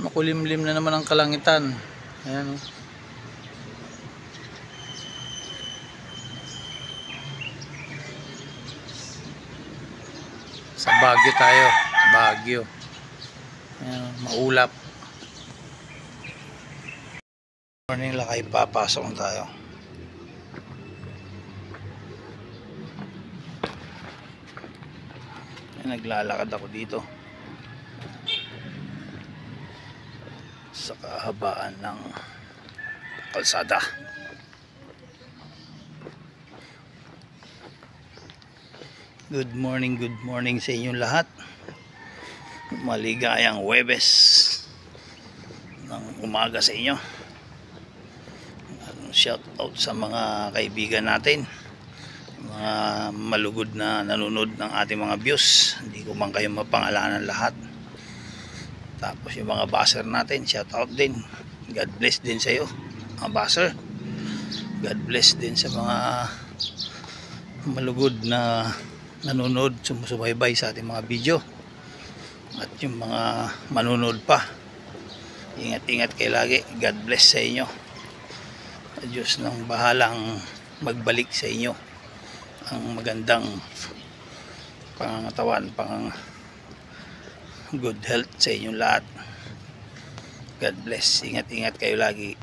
Makulimlim na naman ang kalangitan. Ayan oh. Sa Baguio tayo. Baguio. Ayan, maulap. Morning lakay, papasok na tayo. Ayan, naglalakad ako dito sa kahabaan ng kalsada. Good morning sa inyong lahat. Maligayang Huwebes ng umaga sa inyo. Shout out sa mga kaibigan natin, mga malugod na nanonood ng ating mga views. Hindi ko man kayo mapangalanan lahat. Tapos yung mga buzzer natin, shout out din. God bless din sa iyo, mga buzzer. God bless din sa mga malugod na nanonood, sumusubaybay sa ating mga video. At yung mga manonood pa, ingat-ingat kayo lagi. God bless sa inyo. Diyos nang bahalang magbalik sa inyo ang magandang pangangatawan, good health sa inyong lahat. God bless. Ingat-ingat kayo lagi.